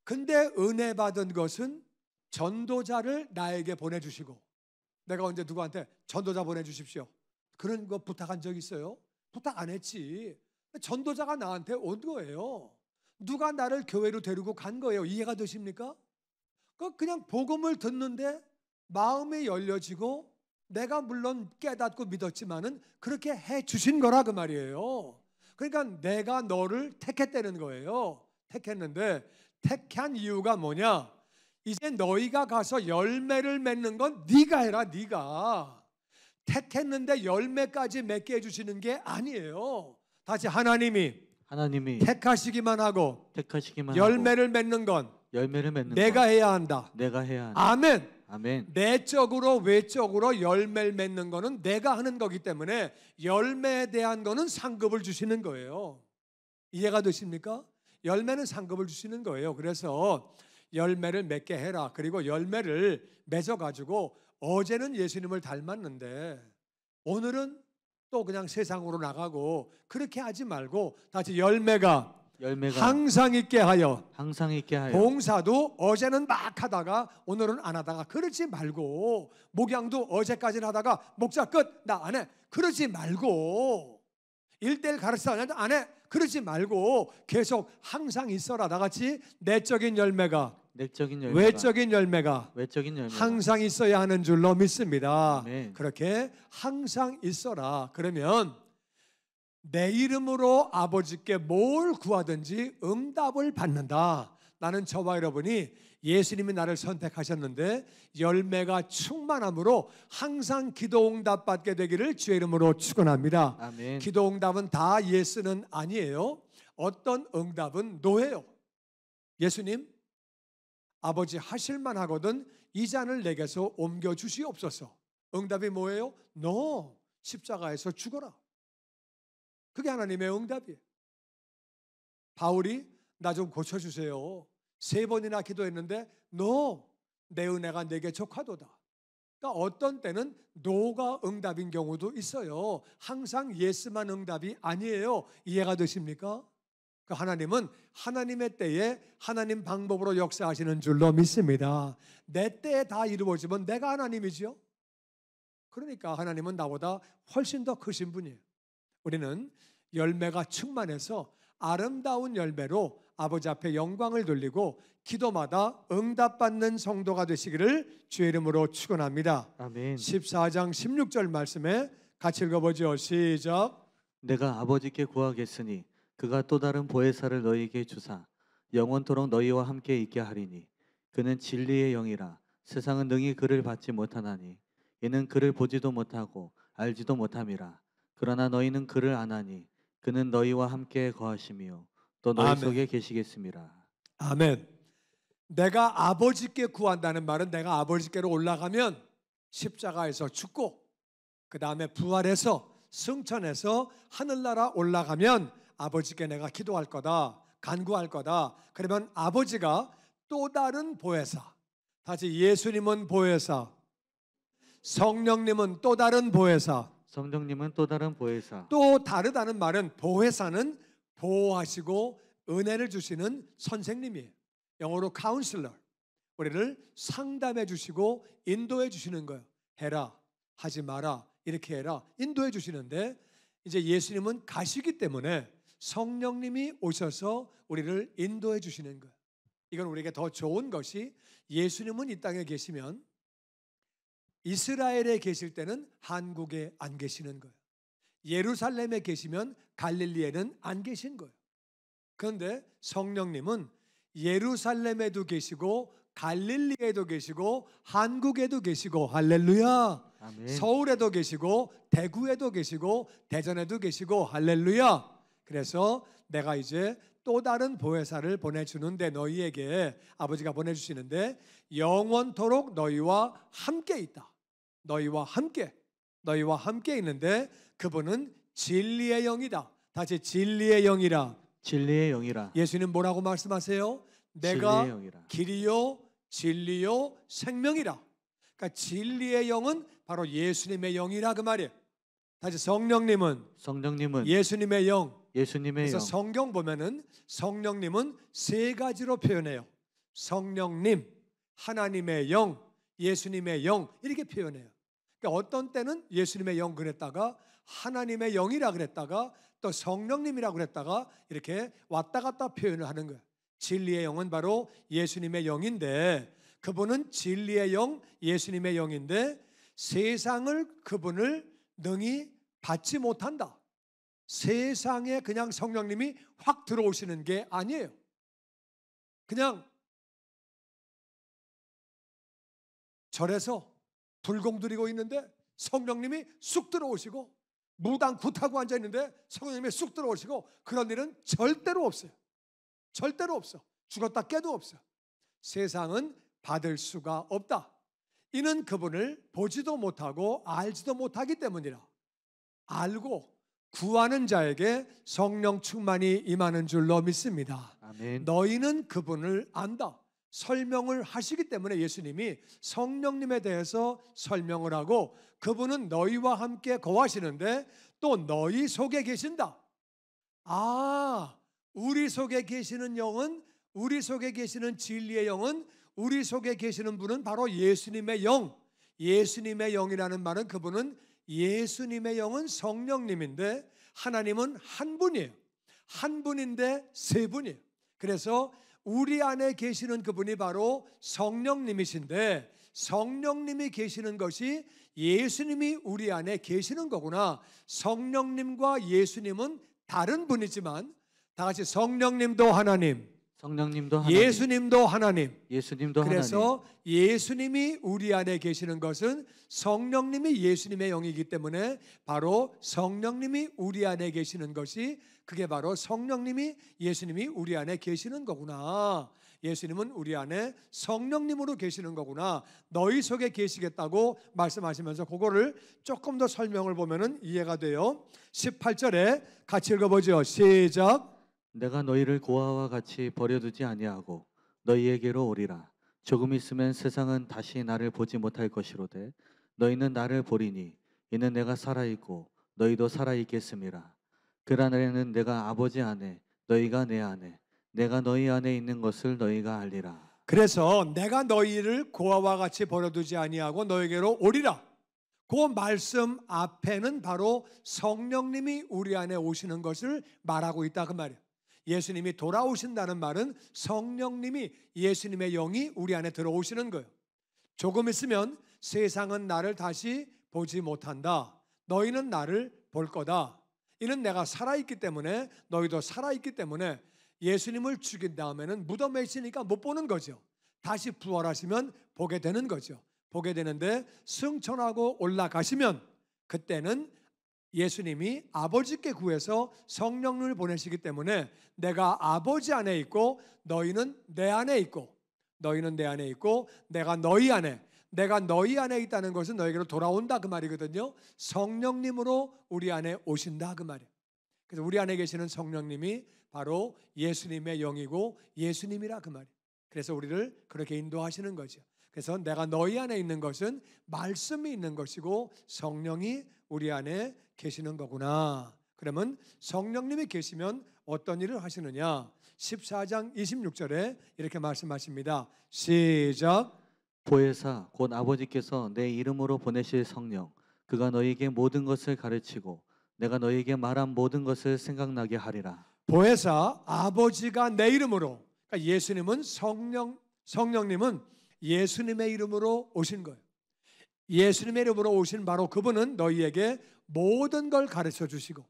근데 은혜 받은 것은 전도자를 나에게 보내주시고 내가 언제 누구한테 전도자 보내주십시오 그런 거 부탁한 적 있어요? 부탁 안 했지. 전도자가 나한테 온 거예요. 누가 나를 교회로 데리고 간 거예요. 이해가 되십니까? 그냥 복음을 듣는데 마음이 열려지고 내가 물론 깨닫고 믿었지만은 그렇게 해 주신 거라 그 말이에요. 그러니까 내가 너를 택했다는 거예요. 택했는데 택한 이유가 뭐냐? 이제 너희가 가서 열매를 맺는 건 네가 해라. 네가 택했는데 열매까지 맺게 해주시는 게 아니에요. 다시 하나님이 택하시기만 하고 열매를 맺는 건 내가 해야 한다. 아멘. 내적으로 외적으로 열매를 맺는 거는 내가 하는 거기 때문에 열매에 대한 거는 상급을 주시는 거예요. 이해가 되십니까? 열매는 상급을 주시는 거예요. 그래서 열매를 맺게 해라. 그리고 열매를 맺어가지고 어제는 예수님을 닮았는데 오늘은 또 그냥 세상으로 나가고 그렇게 하지 말고 다시 열매가 항상 있게 하여 봉사도 어제는 막 하다가 오늘은 안 하다가 그러지 말고 목양도 어제까지는 하다가 목자 끝 나 안 해 그러지 말고 1:1 가르치다 안 해 그러지 말고 계속 항상 있어라. 나같이 내적인 열매가 외적인 열매가 항상 있어야 하는 줄로 믿습니다. 그렇게 항상 있어라. 그러면 내 이름으로 아버지께 뭘 구하든지 응답을 받는다. 나는 저와 여러분이 예수님이 나를 선택하셨는데 열매가 충만함으로 항상 기도 응답 받게 되기를 주의 이름으로 축원합니다. 아멘. 기도 응답은 다 예스는 아니에요. 어떤 응답은 노예요. 예수님 아버지 하실만 하거든 이 잔을 내게서 옮겨 주시옵소서. 응답이 뭐예요? 너 십자가에서 죽어라. 그게 하나님의 응답이에요. 바울이 나 좀 고쳐주세요. 3번이나 기도했는데 너 내 은혜가 내게 족하도다. 그러니까 어떤 때는 노가 응답인 경우도 있어요. 항상 예스만 응답이 아니에요. 이해가 되십니까? 하나님은 하나님의 때에 하나님 방법으로 역사하시는 줄로 믿습니다. 내 때에 다 이루어지면 내가 하나님이죠. 그러니까 하나님은 나보다 훨씬 더 크신 분이에요. 우리는 열매가 충만해서 아름다운 열매로 아버지 앞에 영광을 돌리고 기도마다 응답받는 성도가 되시기를 주의 이름으로 축원합니다. 아멘. 14장 16절 말씀에 같이 읽어보죠. 시작. 내가 아버지께 구하겠으니 그가 또 다른 보혜사를 너희에게 주사 영원토록 너희와 함께 있게 하리니 그는 진리의 영이라 세상은 능히 그를 받지 못하나니 이는 그를 보지도 못하고 알지도 못함이라. 그러나 너희는 그를 아나니 그는 너희와 함께 거하시며 또 너희 아멘. 속에 계시겠습니다. 아멘. 내가 아버지께 구한다는 말은 내가 아버지께로 올라가면 십자가에서 죽고 그 다음에 부활해서 승천해서 하늘나라 올라가면 아버지께 내가 기도할 거다, 간구할 거다. 그러면 아버지가 또 다른 보혜사, 다시 예수님은 보혜사, 성령님은 또 다른 보혜사. 성령님은 또 다른 보혜사. 또 다르다는 말은 보혜사는 보호하시고 은혜를 주시는 선생님이에요. 영어로 카운슬러. 우리를 상담해 주시고 인도해 주시는 거예요. 해라, 하지 마라, 이렇게 해라, 인도해 주시는데 이제 예수님은 가시기 때문에 성령님이 오셔서 우리를 인도해 주시는 거예요. 이건 우리에게 더 좋은 것이 예수님은 이 땅에 계시면 이스라엘에 계실 때는 한국에 안 계시는 거예요. 예루살렘에 계시면 갈릴리에는 안 계신 거예요. 그런데 성령님은 예루살렘에도 계시고 갈릴리에도 계시고 한국에도 계시고 할렐루야. 아멘. 서울에도 계시고 대구에도 계시고 대전에도 계시고 할렐루야. 그래서 내가 이제 또 다른 보혜사를 보내주는데 너희에게 아버지가 보내주시는데 영원토록 너희와 함께 있다. 너희와 함께 있는데 그분은 진리의 영이다. 다시 진리의 영이라. 진리의 영이라. 예수님 뭐라고 말씀하세요? 내가 진리의 영이라. 길이요 진리요 생명이라. 그러니까 진리의 영은 바로 예수님의 영이라 그 말이에요. 다시 성령님은 예수님의 영. 예수님의 그래서 영. 성경 보면은 성령님은 세 가지로 표현해요. 성령님, 하나님의 영, 예수님의 영 이렇게 표현해요. 그러니까 어떤 때는 예수님의 영 그랬다가 하나님의 영이라 그랬다가 또 성령님이라 그랬다가 이렇게 왔다 갔다 표현을 하는 거예요. 진리의 영은 바로 예수님의 영인데 그분은 진리의 영, 예수님의 영인데 세상을 그분을 능히 받지 못한다. 세상에 그냥 성령님이 확 들어오시는 게 아니에요. 그냥 절에서 불공 드리고 있는데 성령님이 쑥 들어오시고 무당 굿하고 앉아 있는데 성령님이 쑥 들어오시고 그런 일은 절대로 없어요. 절대로 없어. 죽었다 깨도 없어. 세상은 받을 수가 없다. 이는 그분을 보지도 못하고 알지도 못하기 때문이라. 알고 구하는 자에게 성령 충만이 임하는 줄로 믿습니다. 아멘. 너희는 그분을 안다. 설명을 하시기 때문에 예수님이 성령님에 대해서 설명을 하고 그분은 너희와 함께 거하시는데 또 너희 속에 계신다. 아, 우리 속에 계시는 영은, 우리 속에 계시는 진리의 영은, 우리 속에 계시는 분은 바로 예수님의 영. 예수님의 영이라는 말은 그분은 예수님의 영은 성령님인데 하나님은 한 분이에요. 한 분인데 세 분이에요. 그래서 우리 안에 계시는 그분이 바로 성령님이신데 성령님이 계시는 것이 예수님이 우리 안에 계시는 거구나. 성령님과 예수님은 다른 분이지만 다 같이 성령님도 하나님, 성령님도 하나님, 예수님도 하나님. 예수님도 그래서 하나님. 예수님이 우리 안에 계시는 것은 성령님이 예수님의 영이기 때문에 바로 성령님이 우리 안에 계시는 것이 그게 바로 성령님이 예수님이 우리 안에 계시는 거구나. 예수님은 우리 안에 성령님으로 계시는 거구나. 너희 속에 계시겠다고 말씀하시면서 그거를 조금 더 설명을 보면은 이해가 돼요. 18절에 같이 읽어보죠. 시작. 내가 너희를 고아와 같이 버려두지 아니하고 너희에게로 오리라. 조금 있으면 세상은 다시 나를 보지 못할 것이로되 너희는 나를 보리니 이는 내가 살아있고 너희도 살아있겠음이라. 그날에는 내가 아버지 안에 너희가 내 안에 내가 너희 안에 있는 것을 너희가 알리라. 그래서 내가 너희를 고아와 같이 버려두지 아니하고 너희에게로 오리라. 그 말씀 앞에는 바로 성령님이 우리 안에 오시는 것을 말하고 있다 그 말이에요. 예수님이 돌아오신다는 말은 성령님이, 예수님의 영이 우리 안에 들어오시는 거예요. 조금 있으면 세상은 나를 다시 보지 못한다. 너희는 나를 볼 거다. 이는 내가 살아있기 때문에, 너희도 살아있기 때문에. 예수님을 죽인 다음에는 무덤에 있으니까 못 보는 거죠. 다시 부활하시면 보게 되는 거죠. 보게 되는데 승천하고 올라가시면 그때는 예수님이 아버지께 구해서 성령을 보내시기 때문에 내가 아버지 안에 있고 너희는 내 안에 있고, 너희는 내 안에 있고 내가 너희 안에, 내가 너희 안에 있다는 것은 너에게로 돌아온다 그 말이거든요. 성령님으로 우리 안에 오신다 그 말이에요. 그래서 우리 안에 계시는 성령님이 바로 예수님의 영이고 예수님이라 그 말이에요. 그래서 우리를 그렇게 인도하시는 거죠. 그래서 내가 너희 안에 있는 것은 말씀이 있는 것이고 성령이 우리 안에 계시는 거구나. 그러면 성령님이 계시면 어떤 일을 하시느냐? 14장 26절에 이렇게 말씀하십니다. 시작. 보혜사 곧 아버지께서 내 이름으로 보내실 성령 그가 너희에게 모든 것을 가르치고 내가 너희에게 말한 모든 것을 생각나게 하리라. 보혜사, 아버지가 내 이름으로, 그러니까 예수님은 성령님은 예수님의 이름으로 오신 거예요. 예수님의 이름으로 오신 바로 그분은 너희에게 모든 걸 가르쳐 주시고,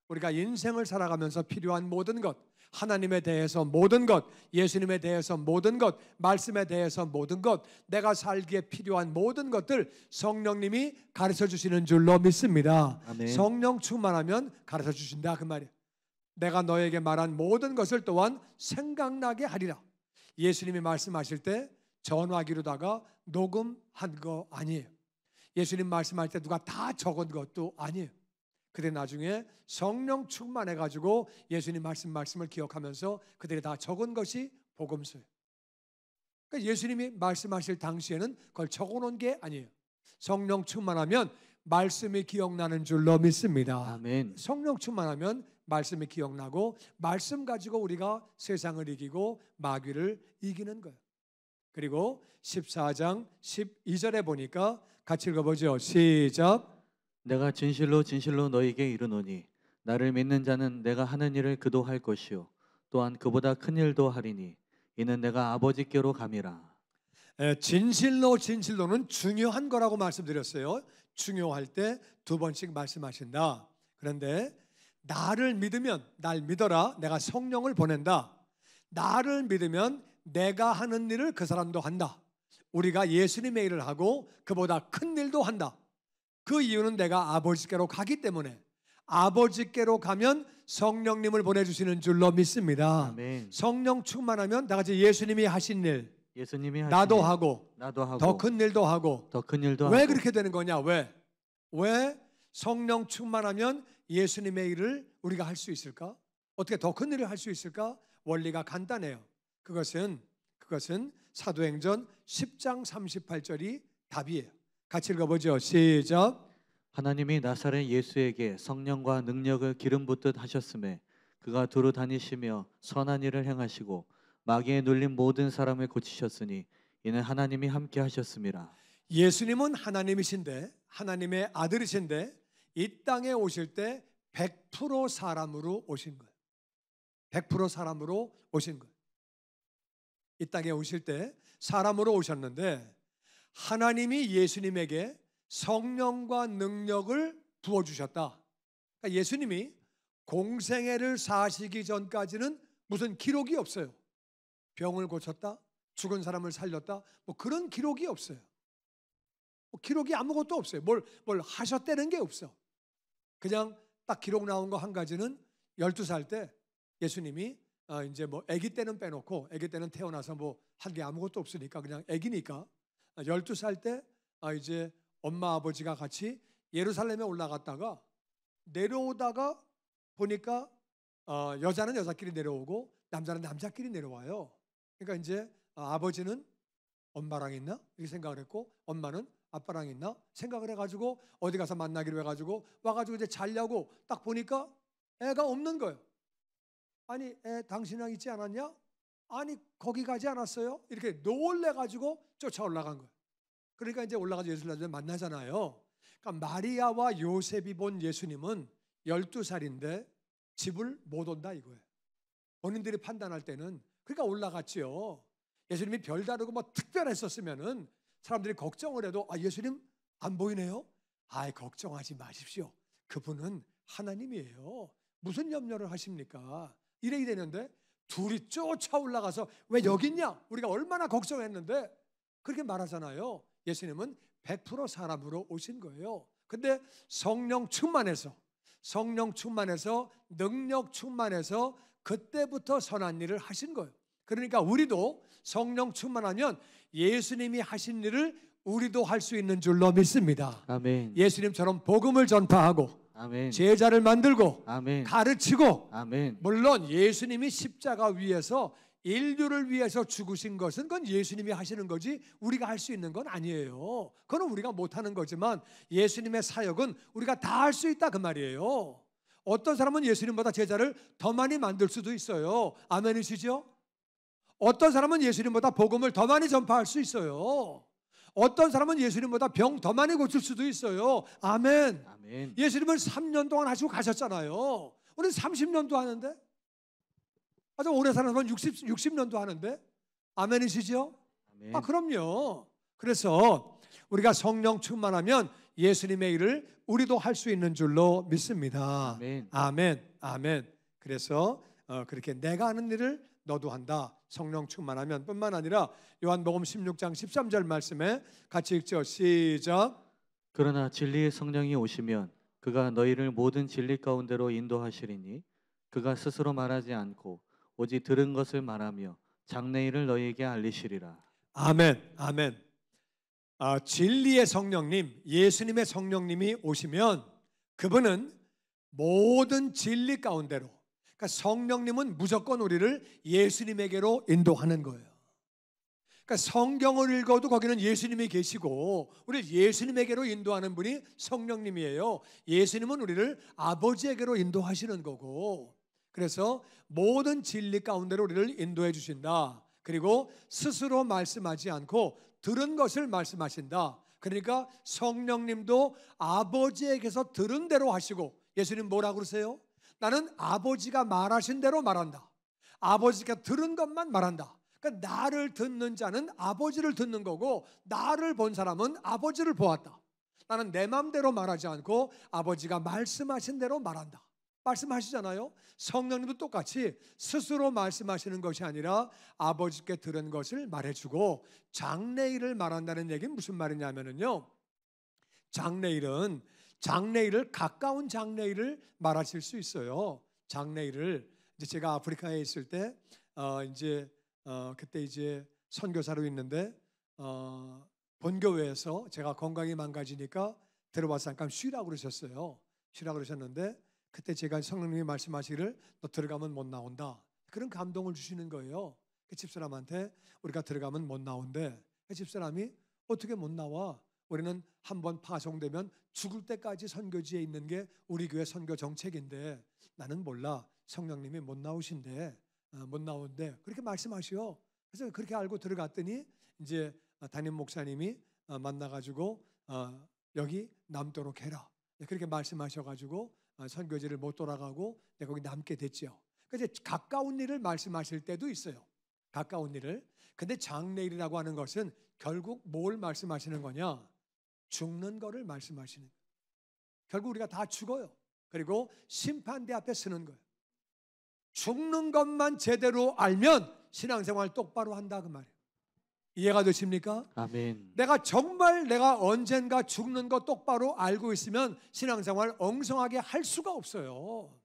우리가 인생을 살아가면서 필요한 모든 것, 하나님에 대해서 모든 것, 예수님에 대해서 모든 것, 말씀에 대해서 모든 것, 내가 살기에 필요한 모든 것들 성령님이 가르쳐 주시는 줄로 믿습니다. 아멘. 성령 충만하면 가르쳐 주신다 그 말이에요. 내가 너에게 말한 모든 것을 또한 생각나게 하리라. 예수님이 말씀하실 때 전화기로다가 녹음한 거 아니에요. 예수님 말씀할 때 누가 다 적은 것도 아니에요. 그때 나중에 성령 충만해가지고 예수님 말씀을 기억하면서 그들이 다 적은 것이 복음서예요. 그러니까 예수님이 말씀하실 당시에는 그걸 적어놓은 게 아니에요. 성령 충만하면 말씀이 기억나는 줄로 믿습니다. 아멘. 성령 충만하면 말씀이 기억나고 말씀 가지고 우리가 세상을 이기고 마귀를 이기는 거예요. 그리고 14장 12절에 보니까 같이 읽어보죠. 시작. 내가 진실로 진실로 너희에게 이르노니 나를 믿는 자는 내가 하는 일을 그도 할 것이요 또한 그보다 큰 일도 하리니 이는 내가 아버지께로 감이라. 진실로 진실로는 중요한 거라고 말씀드렸어요. 중요할 때 두 번씩 말씀하신다. 그런데 나를 믿으면, 날 믿어라, 내가 성령을 보낸다. 나를 믿으면 내가 하는 일을 그 사람도 한다. 우리가 예수님의 일을 하고 그보다 큰 일도 한다. 그 이유는 내가 아버지께로 가기 때문에, 아버지께로 가면 성령님을 보내주시는 줄로 믿습니다. 아멘. 성령 충만하면 다 같이 예수님이 하신 일 예수님이 하신 나도 일, 하고 나도 하고 더 큰 일도 하고. 더 큰 일도 왜 하고. 그렇게 되는 거냐? 왜 성령 충만하면 예수님의 일을 우리가 할 수 있을까? 어떻게 더 큰 일을 할 수 있을까? 원리가 간단해요. 그것은 사도행전 10장 38절이 답이에요. 같이 읽어보죠. 시작. 하나님이 나사렛 예수에게 성령과 능력을 기름 붓듯 하셨음에 그가 두루 다니시며 선한 일을 행하시고 마귀에 눌린 모든 사람을 고치셨으니 이는 하나님이 함께 하셨음이라. 예수님은 하나님이신데, 하나님의 아들이신데 이 땅에 오실 때 100% 사람으로 오신 거예요. 100% 사람으로 오신 거예요. 이 땅에 오실 때 사람으로 오셨는데 하나님이 예수님에게 성령과 능력을 부어주셨다. 그러니까 예수님이 공생애를 사시기 전까지는 무슨 기록이 없어요. 병을 고쳤다, 죽은 사람을 살렸다, 뭐 그런 기록이 없어요. 기록이 아무것도 없어요. 뭘 하셨다는 게 없어. 그냥 딱 기록 나온 거 한 가지는 12살 때 예수님이 이제 뭐 아기 때는 빼놓고, 아기 때는 태어나서 뭐 한 게 아무것도 없으니까 그냥 아기니까 12살 때 이제 엄마 아버지가 같이 예루살렘에 올라갔다가 내려오다가 보니까 여자는 여자끼리 내려오고 남자는 남자끼리 내려와요. 그러니까 이제 아버지는 엄마랑 있나? 이렇게 생각을 했고 엄마는 아빠랑 있나? 생각을 해가지고 어디 가서 만나기로 해가지고 와가지고 이제 자려고 딱 보니까 애가 없는 거예요. 아니 애 당신이랑 있지 않았냐? 아니 거기 가지 않았어요? 이렇게 놀래가지고 쫓아 올라간 거예요. 그러니까 이제 올라가서 예수님을 만나잖아요. 그러니까 마리아와 요셉이 본 예수님은 12살인데 집을 못 온다 이거예요. 본인들이 판단할 때는. 그러니까 올라갔지요. 예수님이 별다르고 뭐 특별했었으면은 사람들이 걱정을 해도 예수님 안 보이네요? 걱정하지 마십시오. 그분은 하나님이에요. 무슨 염려를 하십니까? 이래야 되는데 둘이 쫓아 올라가서 왜 여기 있냐? 우리가 얼마나 걱정했는데 그렇게 말하잖아요. 예수님은 100% 사람으로 오신 거예요. 근데 성령 충만해서 능력 충만해서 그때부터 선한 일을 하신 거예요. 그러니까 우리도 성령 충만하면 예수님이 하신 일을 우리도 할 수 있는 줄로 믿습니다. 아멘. 예수님처럼 복음을 전파하고 아멘. 제자를 만들고 아멘. 가르치고, 아멘. 물론 예수님이 십자가 위에서 인류를 위해서 죽으신 것은 그건 예수님이 하시는 거지 우리가 할 수 있는 건 아니에요. 그건 우리가 못하는 거지만 예수님의 사역은 우리가 다 할 수 있다 그 말이에요. 어떤 사람은 예수님보다 제자를 더 많이 만들 수도 있어요. 아멘이시죠? 어떤 사람은 예수님보다 복음을 더 많이 전파할 수 있어요. 어떤 사람은 예수님보다 병 더 많이 고칠 수도 있어요. 아멘. 아멘. 예수님은 3년 동안 하시고 가셨잖아요. 우리는 30년도 하는데, 아주 오래 사는 사람은 60년도 하는데, 아멘이시죠? 아멘. 그럼요. 그래서 우리가 성령 충만하면 예수님의 일을 우리도 할 수 있는 줄로 믿습니다. 아멘. 아멘. 아멘. 그래서 그렇게 내가 하는 일을 너도 한다. 성령 충만하면 뿐만 아니라 요한복음 16장 13절 말씀에 같이 읽죠. 시작. 그러나 진리의 성령이 오시면 그가 너희를 모든 진리 가운데로 인도하시리니 그가 스스로 말하지 않고 오직 들은 것을 말하며 장래일을 너희에게 알리시리라. 아멘. 아멘. 진리의 성령님, 예수님의 성령님이 오시면 그분은 모든 진리 가운데로, 그러니까 성령님은 무조건 우리를 예수님에게로 인도하는 거예요. 그러니까 성경을 읽어도 거기는 예수님이 계시고 우리를 예수님에게로 인도하는 분이 성령님이에요. 예수님은 우리를 아버지에게로 인도하시는 거고, 그래서 모든 진리 가운데로 우리를 인도해 주신다. 그리고 스스로 말씀하지 않고 들은 것을 말씀하신다. 그러니까 성령님도 아버지에게서 들은 대로 하시고, 예수님 뭐라고 그러세요? 나는 아버지가 말하신 대로 말한다. 아버지가 들은 것만 말한다. 그러니까 나를 듣는 자는 아버지를 듣는 거고 나를 본 사람은 아버지를 보았다. 나는 내 마음대로 말하지 않고 아버지가 말씀하신 대로 말한다. 말씀하시잖아요. 성령님도 똑같이 스스로 말씀하시는 것이 아니라 아버지께 들은 것을 말해주고 장래일을 말한다는 얘기는 무슨 말이냐면요, 장래일을 가까운 장래일을 말하실 수 있어요. 장래일을 이제 제가 아프리카에 있을 때 그때 이제 선교사로 있는데 본교회에서 제가 건강이 망가지니까 데려와서 잠깐 쉬라고 그러셨어요. 쉬라고 그러셨는데 그때 제가 성령님이 말씀하시기를 너 들어가면 못 나온다. 그런 감동을 주시는 거예요. 그 집사람한테 우리가 들어가면 못 나온대. 그 집사람이 어떻게 못 나와? 우리는 한번 파송되면 죽을 때까지 선교지에 있는 게 우리 교회 선교 정책인데 나는 몰라. 성령님이 못 나오신대. 못 나온대. 그렇게 말씀하시오. 그래서 그렇게 알고 들어갔더니 이제 담임 목사님이 만나가지고 여기 남도록 해라. 그렇게 말씀하셔가지고 선교지를 못 돌아가고 거기 남게 됐죠. 그래서 가까운 일을 말씀하실 때도 있어요. 가까운 일을. 근데 장래일이라고 하는 것은 결국 뭘 말씀하시는 거냐? 죽는 거를 말씀하시는 거예요. 결국 우리가 다 죽어요. 그리고 심판대 앞에 서는 거예요. 죽는 것만 제대로 알면 신앙생활 똑바로 한다 그 말이에요. 이해가 되십니까? 아멘. 내가 언젠가 죽는 거 똑바로 알고 있으면 신앙생활 엉성하게 할 수가 없어요.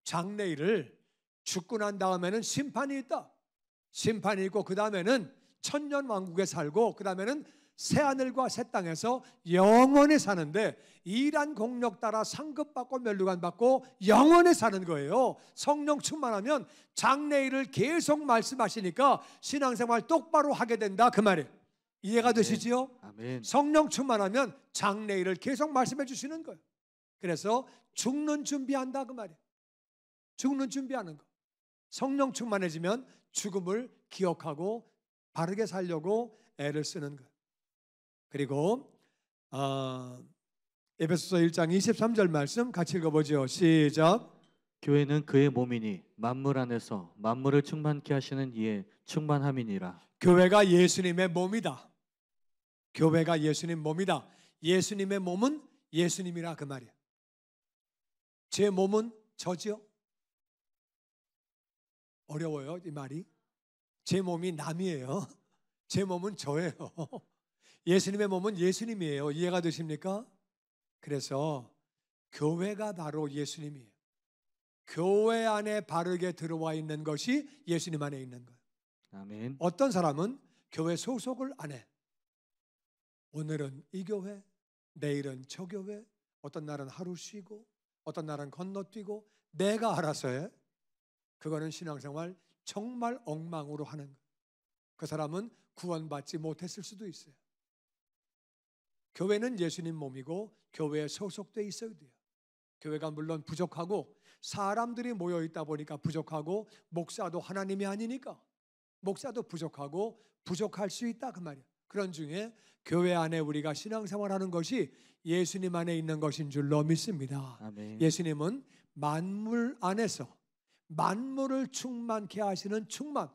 장래일을 죽고 난 다음에는 심판이 있다. 심판이 있고 그 다음에는 천년왕국에 살고 그 다음에는 새하늘과 새 땅에서 영원히 사는데 일한 공력 따라 상급받고 면류관 받고 영원히 사는 거예요. 성령 충만하면 장래일을 계속 말씀하시니까 신앙생활 똑바로 하게 된다 그 말이에요. 이해가 되시지요? 아멘. 성령 충만하면 장래일을 계속 말씀해 주시는 거예요. 그래서 죽는 준비한다 그 말이에요. 죽는 준비하는 거. 성령 충만해지면 죽음을 기억하고 바르게 살려고 애를 쓰는 거예요. 그리고 에베소서 1장 23절 말씀 같이 읽어보죠. 시작. 교회는 그의 몸이니 만물 안에서 만물을 충만케 하시는 이의 충만함이니라. 교회가 예수님의 몸이다. 교회가 예수님 몸이다. 예수님의 몸은 예수님이라 그 말이야. 제 몸은 저지요? 어려워요 이 말이. 제 몸이 남이에요. 제 몸은 저예요. 예수님의 몸은 예수님이에요. 이해가 되십니까? 그래서 교회가 바로 예수님이에요. 교회 안에 바르게 들어와 있는 것이 예수님 안에 있는 거예요. 아멘. 어떤 사람은 교회 소속을 안 해. 오늘은 이 교회, 내일은 저 교회, 어떤 날은 하루 쉬고 어떤 날은 건너뛰고 내가 알아서 해. 그거는 신앙생활 정말 엉망으로 하는 거예요. 그 사람은 구원받지 못했을 수도 있어요. 교회는 예수님 몸이고 교회에 소속돼 있어야 돼요. 교회가 물론 부족하고 사람들이 모여 있다 보니까 부족하고 목사도 하나님이 아니니까 목사도 부족하고 부족할 수 있다 그 말이에요. 그런 중에 교회 안에 우리가 신앙생활하는 것이 예수님 안에 있는 것인 줄로 믿습니다. 아멘. 예수님은 만물 안에서 만물을 충만케 하시는 충만,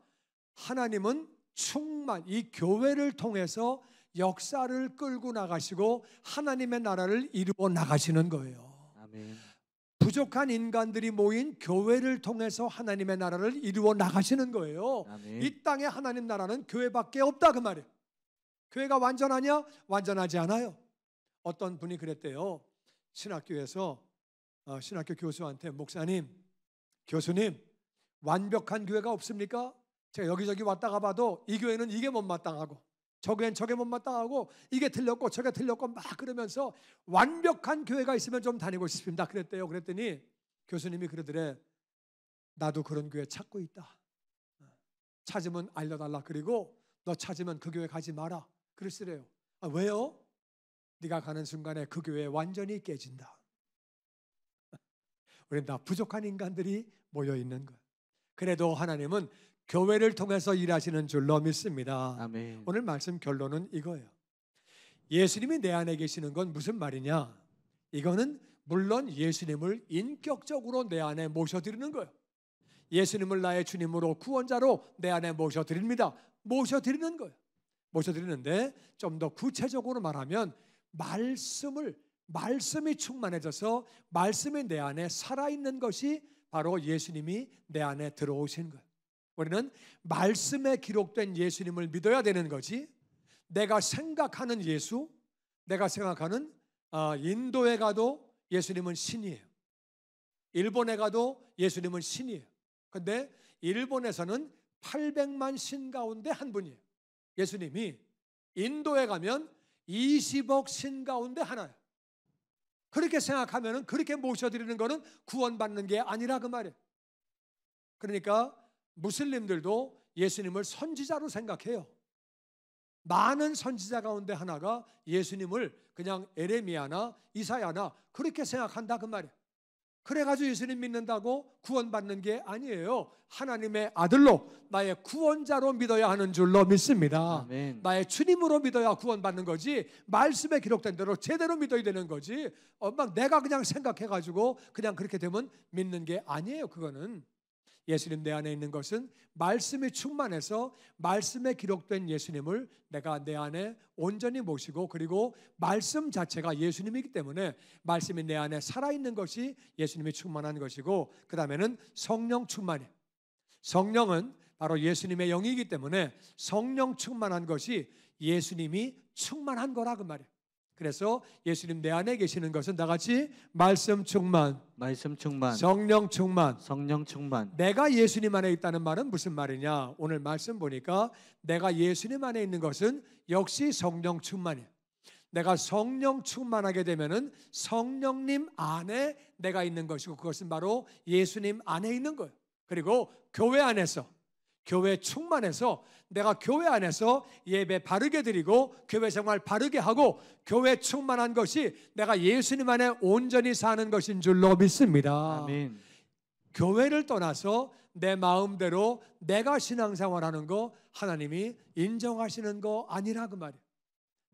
하나님은 충만, 이 교회를 통해서 역사를 끌고 나가시고 하나님의 나라를 이루어 나가시는 거예요. 아멘. 부족한 인간들이 모인 교회를 통해서 하나님의 나라를 이루어 나가시는 거예요. 아멘. 이 땅에 하나님 나라는 교회밖에 없다 그 말이에요. 교회가 완전하냐? 완전하지 않아요. 어떤 분이 그랬대요. 신학교에서 신학교 교수한테 목사님, 교수님 완벽한 교회가 없습니까? 제가 여기저기 왔다가 봐도 이 교회는 이게 못마땅하고 저 교회는 저게 못마땅하고 이게 틀렸고 저게 틀렸고 막 그러면서 완벽한 교회가 있으면 좀 다니고 싶습니다 그랬대요. 그랬더니 교수님이 그러더래. 나도 그런 교회 찾고 있다. 찾으면 알려달라. 그리고 너 찾으면 그 교회 가지 마라. 그러시래요. 왜요? 네가 가는 순간에 그 교회 완전히 깨진다. 우리는 다 부족한 인간들이 모여 있는 거예요. 그래도 하나님은 교회를 통해서 일하시는 줄로 믿습니다. 아멘. 오늘 말씀 결론은 이거예요. 예수님이 내 안에 계시는 건 무슨 말이냐? 이거는 물론 예수님을 인격적으로 내 안에 모셔드리는 거예요. 예수님을 나의 주님으로 구원자로 내 안에 모셔드립니다. 모셔드리는 거예요. 모셔드리는데 좀 더 구체적으로 말하면 말씀이 충만해져서 말씀이 내 안에 살아있는 것이 바로 예수님이 내 안에 들어오신 거예요. 우리는 말씀에 기록된 예수님을 믿어야 되는 거지. 내가 생각하는 예수, 내가 생각하는 인도에 가도 예수님은 신이에요. 일본에 가도 예수님은 신이에요. 근데 일본에서는 800만 신 가운데 한 분이에요. 예수님이 인도에 가면 20억 신 가운데 하나예요. 그렇게 생각하면 그렇게 모셔드리는 거는 구원받는 게 아니라 그 말이에요. 그러니까 무슬림들도 예수님을 선지자로 생각해요. 많은 선지자 가운데 하나가 예수님을 그냥 에레미야나 이사야나 그렇게 생각한다 그 말이에요. 그래가지고 예수님 믿는다고 구원받는 게 아니에요. 하나님의 아들로 나의 구원자로 믿어야 하는 줄로 믿습니다. 아멘. 나의 주님으로 믿어야 구원받는 거지 말씀에 기록된 대로 제대로 믿어야 되는 거지 막 내가 그냥 생각해가지고 그냥 그렇게 되면 믿는 게 아니에요. 그거는 예수님 내 안에 있는 것은 말씀이 충만해서 말씀에 기록된 예수님을 내가 내 안에 온전히 모시고 그리고 말씀 자체가 예수님이기 때문에 말씀이 내 안에 살아있는 것이 예수님이 충만한 것이고 그 다음에는 성령 충만해. 성령은 바로 예수님의 영이기 때문에 성령 충만한 것이 예수님이 충만한 거라 그 말이에요. 그래서 예수님 내 안에 계시는 것은 다같이 말씀 충만, 말씀 충만, 성령 충만, 성령 충만. 내가 예수님 안에 있다는 말은 무슨 말이냐? 오늘 말씀 보니까 내가 예수님 안에 있는 것은 역시 성령 충만이에요. 내가 성령 충만하게 되면은 성령님 안에 내가 있는 것이고 그것은 바로 예수님 안에 있는 거예요. 그리고 교회 안에서 교회 충만해서 내가 교회 안에서 예배 바르게 드리고 교회 생활 바르게 하고 교회 충만한 것이 내가 예수님 안에 온전히 사는 것인 줄로 믿습니다. 아멘. 교회를 떠나서 내 마음대로 내가 신앙생활하는 거 하나님이 인정하시는 거 아니라 그 말이에요.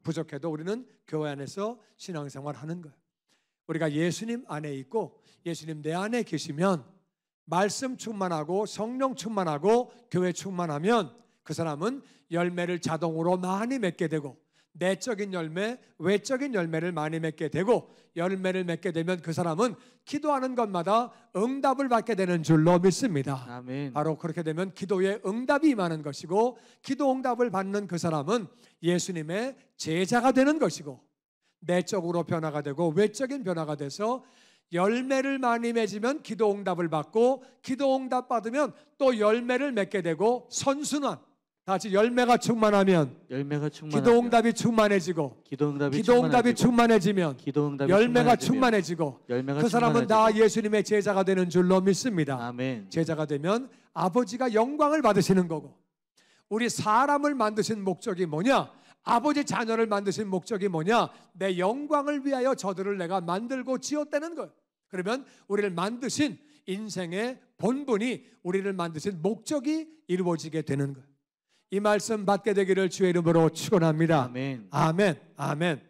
부족해도 우리는 교회 안에서 신앙생활하는 거예요. 우리가 예수님 안에 있고 예수님 내 안에 계시면 말씀 충만하고 성령 충만하고 교회 충만하면 그 사람은 열매를 자동으로 많이 맺게 되고 내적인 열매, 외적인 열매를 많이 맺게 되고 열매를 맺게 되면 그 사람은 기도하는 것마다 응답을 받게 되는 줄로 믿습니다. 아멘. 바로 그렇게 되면 기도에 응답이 임하는 것이고 기도 응답을 받는 그 사람은 예수님의 제자가 되는 것이고 내적으로 변화가 되고 외적인 변화가 돼서 열매를 많이 맺으면 기도 응답을 받고 기도 응답 받으면 또 열매를 맺게 되고 선순환, 다 같이 열매가 충만하면 열매가 충만하면 기도 응답이 충만해지고 기도 응답이 기도 응답이 충만해지면 기도 응답이 열매가 충만해지면 충만해지고 그 사람은 다 예수님의 제자가 되는 줄로 믿습니다. 아멘. 제자가 되면 아버지가 영광을 받으시는 거고 우리 사람을 만드신 목적이 뭐냐? 아버지 자녀를 만드신 목적이 뭐냐? 내 영광을 위하여 저들을 내가 만들고 지었다는 거예요. 그러면 우리를 만드신 인생의 본분이 우리를 만드신 목적이 이루어지게 되는 거예요. 이 말씀 받게 되기를 주의 이름으로 축원합니다. 아멘. 아멘. 아멘.